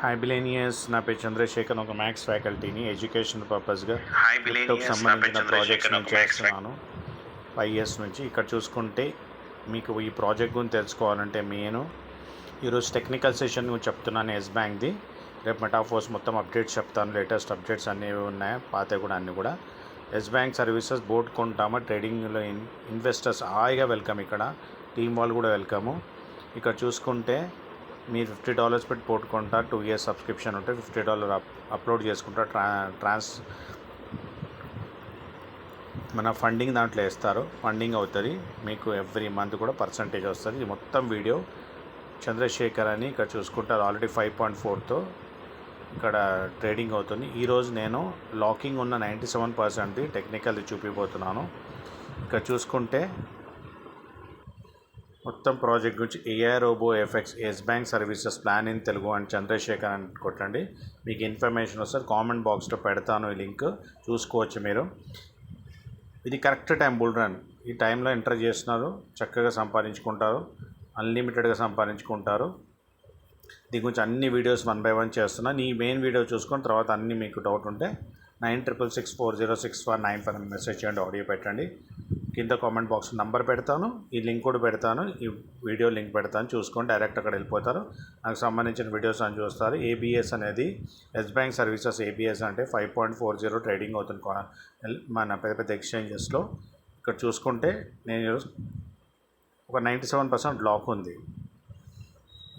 Hi బిలేనియర్స్, నా పేరు చంద్రశేఖర్. ఒక మ్యాథ్స్ ఫ్యాకల్టీని ఎడ్యుకేషన్ పర్పస్గా క్రిప్టోకి సంబంధించిన ప్రాజెక్ట్స్ నేను చేస్తున్నాను 5 years నుంచి. ఇక్కడ చూసుకుంటే మీకు ఈ ప్రాజెక్ట్ గురించి తెలుసుకోవాలంటే ఈరోజు టెక్నికల్ సెషన్ చెప్తున్నాను ఎస్ బ్యాంక్ది. రేపు మెటాఫోర్స్ మొత్తం అప్డేట్స్ చెప్తాను, లేటెస్ట్ అప్డేట్స్ అన్నీ ఉన్నాయి, పాత కూడా అన్నీ కూడా. ఎస్ బ్యాంక్ సర్వీసెస్ బోర్డు కొంటామా, ట్రేడింగ్లో ఇన్వెస్టర్స్ హాయిగా వెల్కమ్, ఇక్కడ టీమ్ వాళ్ళు కూడా వెల్కము. ఇక్కడ చూసుకుంటే మీరు $50 పెట్టి పోట్టుకుంటారు, 2 years సబ్స్క్రిప్షన్ ఉంటే $50 అప్లోడ్ చేసుకుంటారు. మన ఫండింగ్ దాంట్లో వేస్తారు, ఫండింగ్ అవుతుంది మీకు. ఎవ్రీ మంత్ కూడా పర్సంటేజ్ వస్తుంది. ఇది మొత్తం వీడియో చంద్రశేఖర్ అని ఇక్కడ చూసుకుంటారు. ఆల్రెడీ 5.4తో ఇక్కడ ట్రేడింగ్ అవుతుంది. ఈరోజు నేను లాకింగ్ ఉన్న 97% టెక్నికల్ చూపిపోతున్నాను. ఇక్కడ చూసుకుంటే మొత్తం ప్రాజెక్ట్ గురించి AI robo effects S bank services plan in Telugu అని చంద్రశేఖర్ అని కొట్టండి, మీకు ఇన్ఫర్మేషన్ వస్తుంది. కామెంట్ బాక్స్లో పెడతాను ఈ లింక్, చూసుకోవచ్చు మీరు. ఇది కరెక్ట్ టైం, బుల్ రన్. ఈ టైంలో ఎంటర్ చేస్తున్నారు, చక్కగా సంపాదించుకుంటారు, అన్లిమిటెడ్గా సంపాదించుకుంటారు. దీని గురించి అన్ని వీడియోస్ 1 by 1 చేస్తున్నాను. ఈ మెయిన్ వీడియో చూసుకున్న తర్వాత అన్నీ మీకు డౌట్ ఉంటే 96640649 అని మెసేజ్ చేయండి, ఆడియో పెట్టండి. కింద కామెంట్ బాక్స్ నంబర్ పెడతాను, ఈ లింక్ కూడా పెడతాను, ఈ వీడియో లింక్ పెడతాను, చూసుకొని డైరెక్ట్ అక్కడ వెళ్ళిపోతారు. నాకు సంబంధించిన వీడియోస్ అని చూస్తారు. ఏబిఎస్ అనేది ఎస్ బ్యాంక్ సర్వీసెస్. ఏబిఎస్ అంటే 5.40 ట్రేడింగ్ అవుతుంది మన పెద్ద పెద్ద ఎక్స్చేంజెస్లో. ఇక్కడ చూసుకుంటే నేను ఒక 97% లాక్ ఉంది.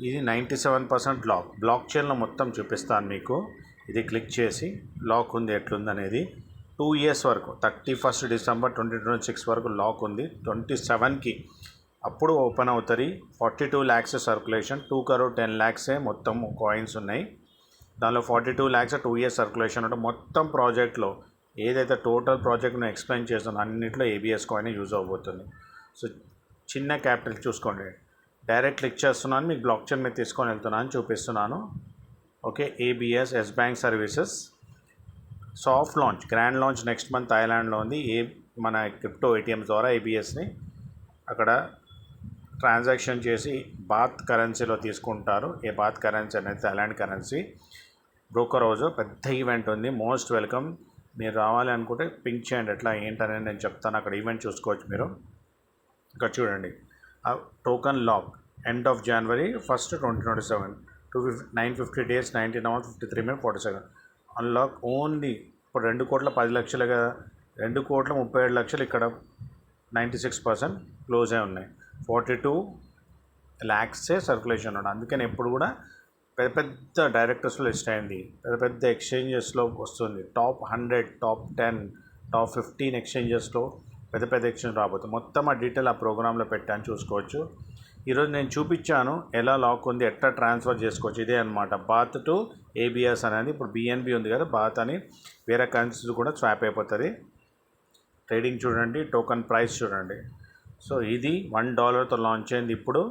ఇది 97% బ్లాక్ చైన్లో మొత్తం చూపిస్తాను మీకు. ఇది క్లిక్ చేసి లాక్ ఉంది ఎట్లుంది అనేది. 2 years వరకు 31st December 2026 వరకు లాక్ ఉంది. 27కి అప్పుడు ఓపెన్ అవుతుంది. 42 lakhs సర్క్యులేషన్, 2 crore 10 lakhs మొత్తం కాయిన్స్ ఉన్నాయి. దానిలో 42 lakhs 2 years సర్క్యులేషన్ అంటే మొత్తం ప్రాజెక్ట్లో ఏదైతే టోటల్ ప్రాజెక్ట్ నేను ఎక్స్ప్లెయిన్ చేస్తాను అన్నింటిలో ఏబిఎస్ కాయిన్ యూజ్ అవబోతుంది. సో చిన్న క్యాపిటల్ చూసుకోండి. డైరెక్ట్ క్లిక్ చేస్తున్నాను, మీకు బ్లాక్ చైన్ మీద తీసుకొని వెళ్తున్నాను, చూపిస్తున్నాను. Okay, ABS S bank services soft launch, grand launch next month థాయిలాండ్లో ఉంది. మన క్రిప్టో ఏటీఎం ద్వారా ఏబిఎస్ని అక్కడ ట్రాన్సాక్షన్ చేసి బాత్ కరెన్సీలో తీసుకుంటారు. ఏ బాత్ కరెన్సీ అనేది థాయిలాండ్ కరెన్సీ. బ్రోకర్ హౌస్ పెద్ద ఈవెంట్ ఉంది, మోస్ట్ వెల్కమ్. మీరు రావాలి అనుకుంటే పింక్ చేయండి, ఎట్లా ఏంటనేది నేను చెప్తాను. అక్కడ ఈవెంట్ చూసుకోవచ్చు మీరు. ఇక్కడ చూడండి, token lock end of January 1st 2027, 950 days 19 hours 53 minutes 40 seconds. Unlock only ఇప్పుడు 2,10,00,000గా 2,37,00,000 ఇక్కడ 96% క్లోజ్ అయి ఉన్నాయి. 42 lakhs సర్క్యులేషన్ ఉన్నాయి. అందుకని ఎప్పుడు కూడా పెద్ద పెద్ద డైరెక్టర్స్లో లిస్ట్ అయింది, పెద్ద పెద్ద ఎక్స్చేంజెస్లో వస్తుంది. టాప్ 100, టాప్ 10, టాప్ 15 ఎక్స్చేంజెస్లో పెద్ద పెద్ద ఎక్స్చేంజ్ రాబోతుంది. మొత్తం ఆ డీటెయిల్ ఆ ప్రోగ్రాంలో పెట్టాను, చూసుకోవచ్చు. ఈరోజు నేను చూపించాను ఎలా లాక్ ఉంది, ఎట్లా ట్రాన్స్ఫర్ చేసుకోవచ్చు. ఇదే అనమాట బాత్ టు ఏబిఎస్ అనేది. ఇప్పుడు బిఎన్బి ఉంది కదా, బాత్ అని వేరే కరెన్సీస్ కూడా స్వాప్ అయిపోతుంది. ట్రేడింగ్ చూడండి, టోకన్ ప్రైస్ చూడండి. సో ఇది $1తో లాంచ్ అయింది, ఇప్పుడు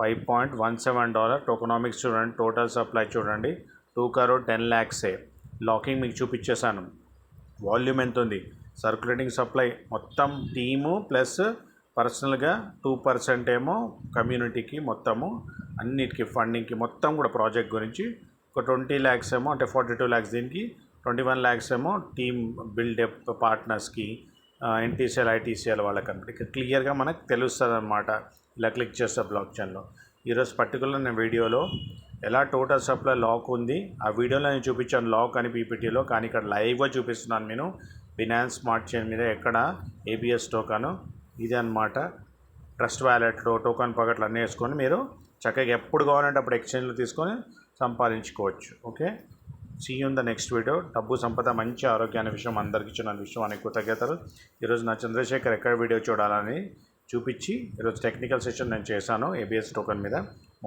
$5.17. టోకనామిక్స్ చూడండి, టోటల్ సప్లై చూడండి, 2 crore 10 lakhs. లాకింగ్ మీకు చూపించేశాను. వాల్యూమ్ ఎంత ఉంది, సర్క్యులేటింగ్ సప్లై మొత్తం టీము ప్లస్ పర్సనల్గా 2% ఏమో కమ్యూనిటీకి, మొత్తము అన్నిటికీ ఫండింగ్కి మొత్తం కూడా ప్రాజెక్ట్ గురించి. ఒక 20 lakhs ఏమో అంటే 42 lakhs దీనికి, 21 lakhs ఏమో టీమ్ బిల్డప్ పార్ట్నర్స్కి, ఎన్టీసీఎల్ ఐటీసీఎల్ వాళ్ళకి క్లియర్గా మనకు తెలుస్తుంది అన్నమాట. ఇలా క్లిక్ చేస్తే బ్లాక్ చైన్లో. ఈరోజు పర్టికులర్ నేను వీడియోలో ఎలా టోటల్ సప్లై లాక్ ఉంది, ఆ వీడియోలో నేను చూపించాను లాక్ అని పీపీటీలో, కానీ ఇక్కడ లైవ్గా చూపిస్తున్నాను నేను. బినాన్స్ స్మార్ట్ చైన్ మీద ఎక్కడ ఏబిఎస్ టోకను ఇదే అనమాట. ట్రస్ట్ వ్యాలెట్లో టోకన్ పాకెట్లు అన్నీ వేసుకొని మీరు చక్కగా ఎప్పుడు కావాలంటే అప్పుడు ఎక్స్చేంజ్లో తీసుకొని సంపాదించుకోవచ్చు. Okay, see you in the next video. డబ్బు సంపద మంచి ఆరోగ్యాన్ని విషయం అందరికీ ఇచ్చిన విషయం అని కృతజ్ఞతలు. ఈరోజు నా చంద్రశేఖర్ ఎక్కడ వీడియో చూడాలని చూపించి ఈరోజు టెక్నికల్ సెషన్ నేను చేశాను ఏబిఎస్ టోకన్ మీద.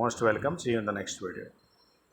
Most welcome, see you in the next video.